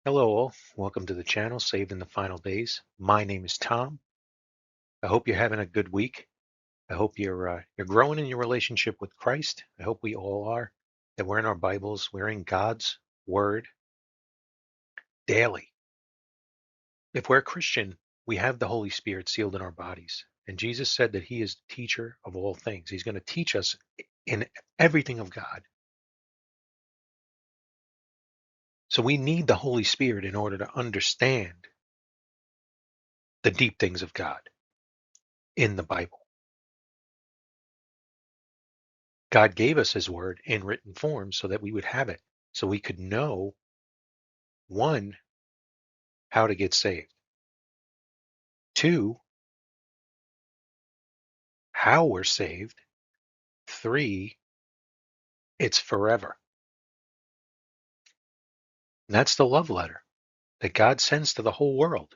Hello all, welcome to the channel Saved in the Final Days. My name is Tom. I hope you're having a good week. I hope you're growing in your relationship with Christ. I hope we all are. That we're in our Bibles, we're in God's Word daily. If we're a Christian, we have the Holy Spirit sealed in our bodies. And Jesus said that He is the teacher of all things. He's going to teach us in everything of God. So we need the Holy Spirit in order to understand the deep things of God in the Bible. God gave us His word in written form so that we would have it, so we could know, one, how to get saved, two, how we're saved, three, it's forever. And that's the love letter that God sends to the whole world.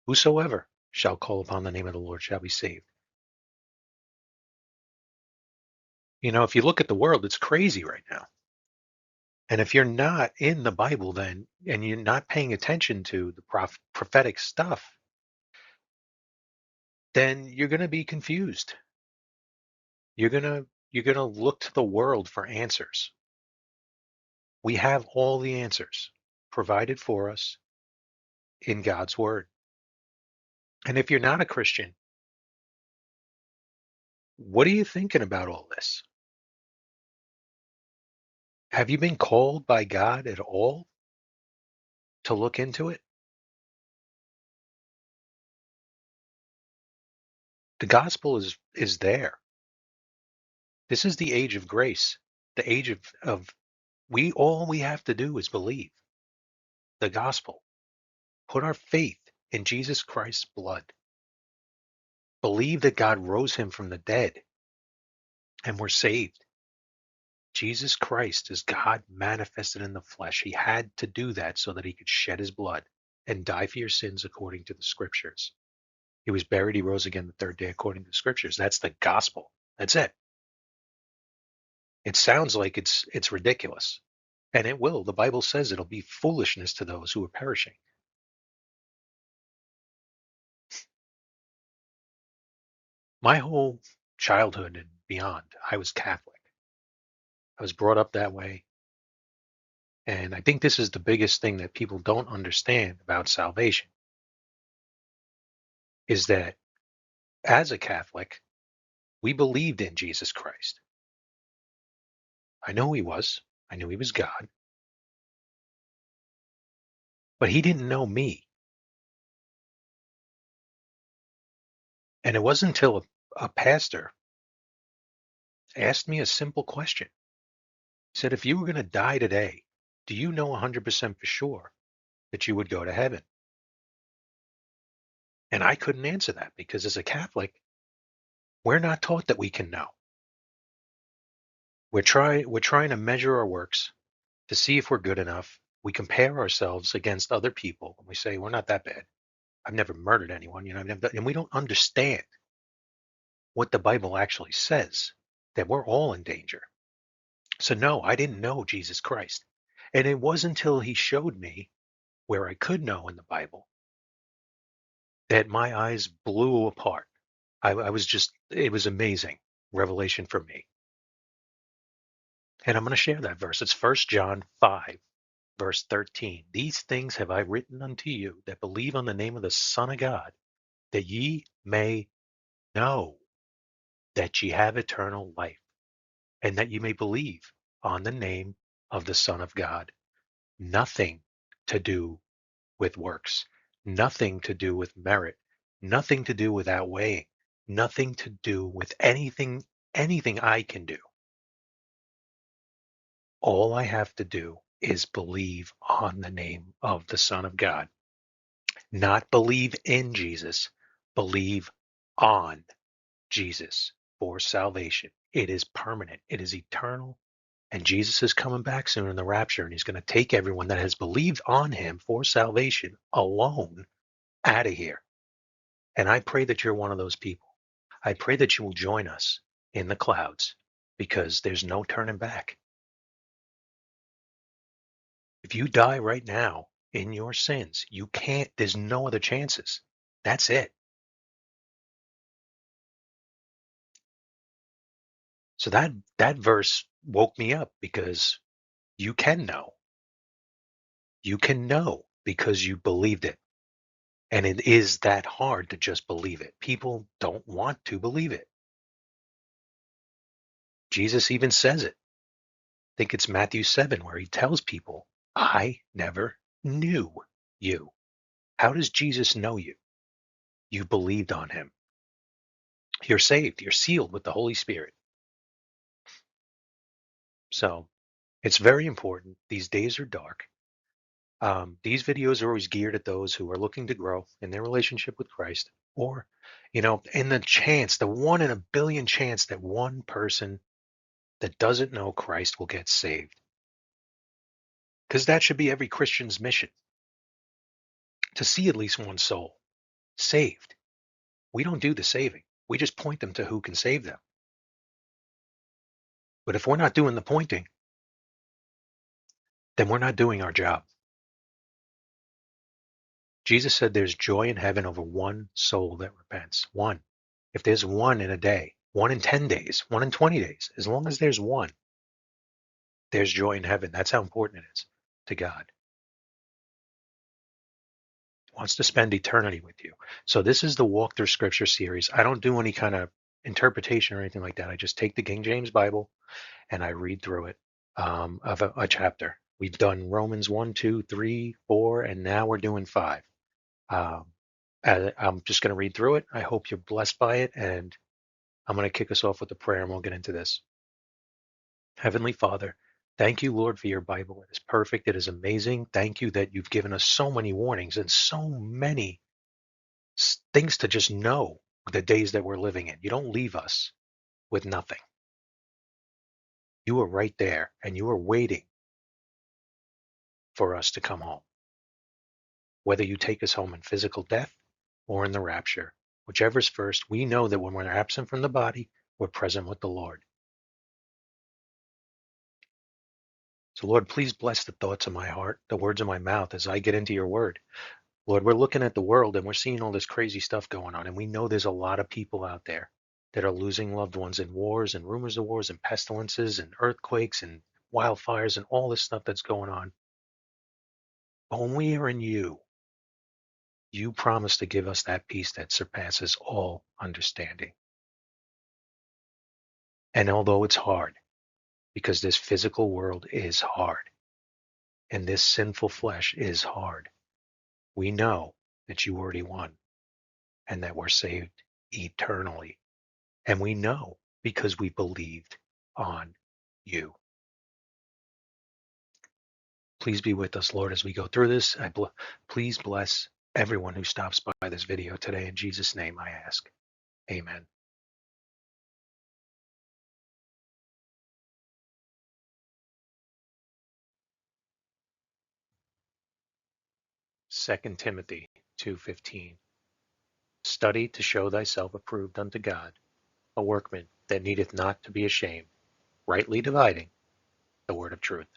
Whosoever shall call upon the name of the Lord shall be saved. You know, if you look at the world, it's crazy right now. And if you're not in the Bible then, and you're not paying attention to the prophetic stuff, then you're going to be confused. You're going to look to the world for answers. We have all the answers provided for us in God's word. And if you're not a Christian, what are you thinking about all this? Have you been called by God at all to look into it? The gospel is there. This is the age of grace, the age of we all we have to do is believe the gospel, put our faith in Jesus Christ's blood, believe that God rose him from the dead, and we're saved. Jesus Christ is God manifested in the flesh. He had to do that so that he could shed his blood and die for your sins according to the scriptures. He was buried, he rose again the third day according to the scriptures. That's the gospel. That's it. It sounds like it's ridiculous. And it will. The Bible says it'll be foolishness to those who are perishing. My whole childhood and beyond, I was Catholic. I was brought up that way. And I think this is the biggest thing that people don't understand about salvation is that as a Catholic, we believed in Jesus Christ. I know he was. I knew he was God. But he didn't know me. And it wasn't until a pastor asked me a simple question. He said, if you were going to die today, do you know 100% for sure that you would go to heaven? And I couldn't answer that because as a Catholic, we're not taught that we can know. We're trying to measure our works to see if we're good enough. We compare ourselves against other people and we say, we're not that bad. I've never murdered anyone, I've never done, and we don't understand what the Bible actually says, that we're all in danger. So no, I didn't know Jesus Christ. And it wasn't until he showed me where I could know in the Bible that my eyes blew apart. I was just, it was amazing revelation for me. And I'm going to share that verse. It's 1 John 5, verse 13. These things have I written unto you that believe on the name of the Son of God, that ye may know that ye have eternal life, and that ye may believe on the name of the Son of God. Nothing to do with works, nothing to do with merit, nothing to do with outweighing, nothing to do with anything I can do. All I have to do is believe on the name of the Son of God. Not believe in Jesus, believe on Jesus for salvation. It is permanent, it is eternal, and Jesus is coming back soon in the rapture, and he's going to take everyone that has believed on him for salvation alone out of here. And I pray that you're one of those people. I pray that you will join us in the clouds because there's no turning back. If you die right now in your sins, you can't, there's no other chances. That's it. So that verse woke me up because you can know. You can know because you believed it. And it is that hard to just believe it. People don't want to believe it. Jesus even says it. I think it's Matthew 7 where he tells people, I never knew you. How does Jesus know you? You believed on him. You're saved. You're sealed with the Holy Spirit. So it's very important. These days are dark. These videos are always geared at those who are looking to grow in their relationship with Christ, or, in the chance, the 1 in a billion chance that one person that doesn't know Christ will get saved. Because that should be every Christian's mission, to see at least one soul saved. We don't do the saving. We just point them to who can save them. But if we're not doing the pointing, then we're not doing our job. Jesus said there's joy in heaven over one soul that repents. One. If there's one in a day, 1 in 10 days, 1 in 20 days, as long as there's one, there's joy in heaven. That's how important it is to God. He wants to spend eternity with you. So this is the Walk Through Scripture series. I don't do any kind of interpretation or anything like that. I just take the King James Bible and I read through it, of a chapter. We've done Romans 1, 2, 3, 4, and now we're doing 5. Um, I'm just going to read through it. I hope you're blessed by it, and I'm going to kick us off with a prayer and we'll get into this. Heavenly Father, thank you, Lord, for your Bible. It is perfect. It is amazing. Thank you that you've given us so many warnings and so many things to just know the days that we're living in. You don't leave us with nothing. You are right there and you are waiting for us to come home. Whether you take us home in physical death or in the rapture, whichever's first, we know that when we're absent from the body, we're present with the Lord. So, Lord, please bless the thoughts of my heart, the words of my mouth as I get into your word. Lord, we're looking at the world and we're seeing all this crazy stuff going on. And we know there's a lot of people out there that are losing loved ones in wars and rumors of wars and pestilences and earthquakes and wildfires and all this stuff that's going on. But when we are in you, you promise to give us that peace that surpasses all understanding. And although it's hard, because this physical world is hard and this sinful flesh is hard, we know that you already won and that we're saved eternally. And we know because we believed on you. Please be with us, Lord, as we go through this. Please bless everyone who stops by this video today. In Jesus' name I ask. Amen. 2 Timothy 2:15. Study to show thyself approved unto God, a workman that needeth not to be ashamed, rightly dividing the word of truth.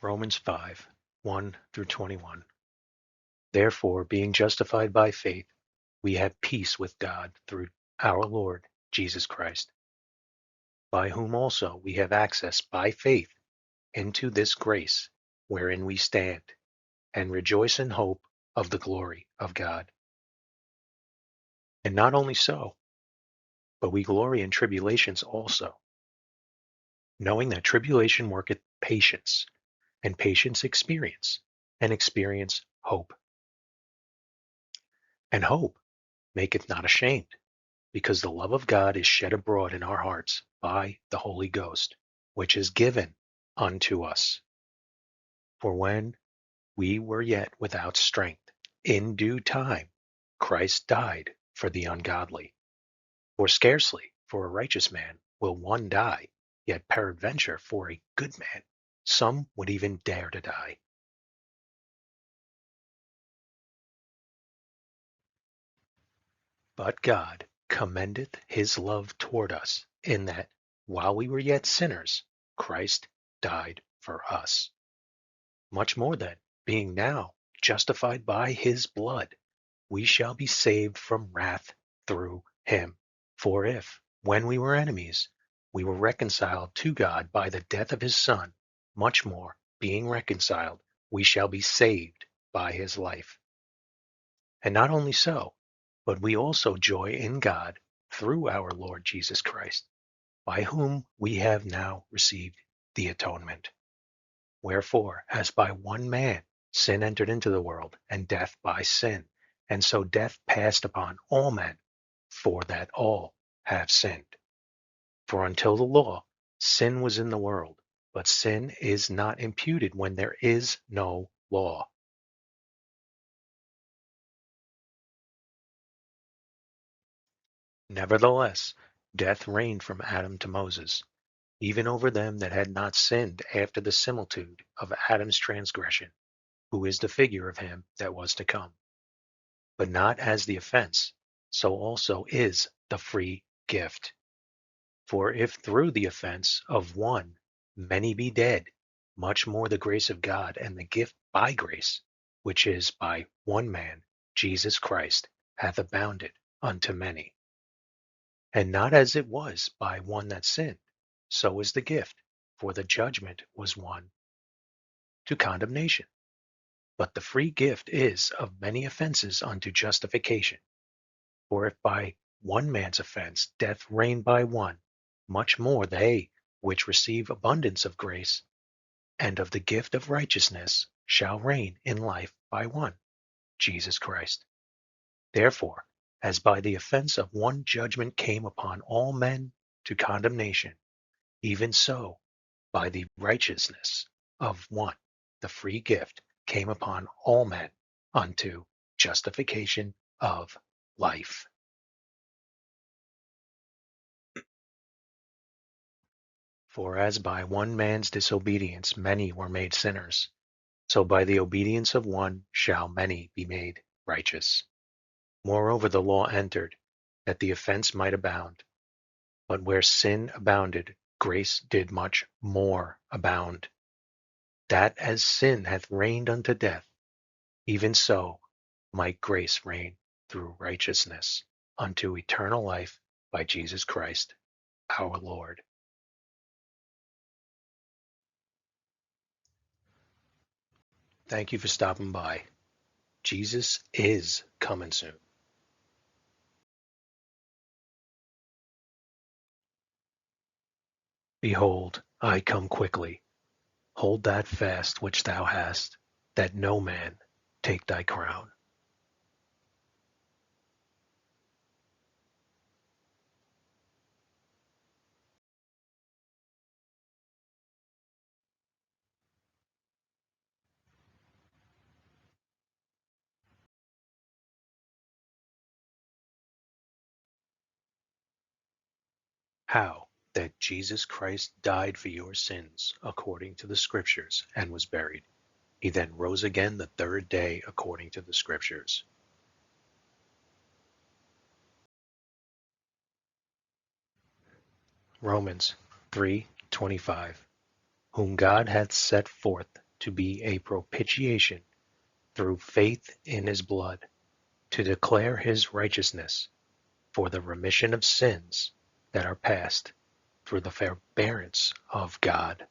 Romans 5:1-21. Therefore, being justified by faith, we have peace with God through our Lord Jesus Christ, by whom also we have access by faith into this grace wherein we stand, and rejoice in hope of the glory of God. And not only so, but we glory in tribulations also, knowing that tribulation worketh patience, and patience experience, and experience hope. And hope maketh not ashamed, because the love of God is shed abroad in our hearts by the Holy Ghost, which is given unto us. For when we were yet without strength, in due time Christ died for the ungodly. For scarcely for a righteous man will one die, yet peradventure for a good man some would even dare to die. But God commendeth his love toward us, in that, while we were yet sinners, Christ died for us. Much more then, being now justified by his blood, we shall be saved from wrath through him. For if, when we were enemies, we were reconciled to God by the death of his Son, much more, being reconciled, we shall be saved by his life. And not only so, but we also joy in God through our Lord Jesus Christ, by whom we have now received the atonement. Wherefore, as by one man sin entered into the world, and death by sin, and so death passed upon all men, for that all have sinned. For until the law, sin was in the world, but sin is not imputed when there is no law. Nevertheless, death reigned from Adam to Moses, even over them that had not sinned after the similitude of Adam's transgression, who is the figure of him that was to come. But not as the offense, so also is the free gift. For if through the offense of one many be dead, much more the grace of God and the gift by grace, which is by one man, Jesus Christ, hath abounded unto many. And not as it was by one that sinned, so is the gift, for the judgment was one to condemnation. But the free gift is of many offenses unto justification. For if by one man's offense death reigned by one, much more they which receive abundance of grace and of the gift of righteousness shall reign in life by one, Jesus Christ. Therefore, as by the offense of one judgment came upon all men to condemnation, even so by the righteousness of one the free gift came upon all men unto justification of life. For as by one man's disobedience many were made sinners, so by the obedience of one shall many be made righteous. Moreover, the law entered, that the offense might abound. But where sin abounded, grace did much more abound, that as sin hath reigned unto death, even so might grace reign through righteousness unto eternal life by Jesus Christ our Lord. Thank you for stopping by. Jesus is coming soon. Behold, I come quickly. Hold that fast which thou hast, that no man take thy crown. How that Jesus Christ died for your sins according to the Scriptures and was buried. He then rose again the third day according to the Scriptures. Romans 3:25, whom God hath set forth to be a propitiation through faith in his blood, to declare his righteousness for the remission of sins that are past through the forbearance of God.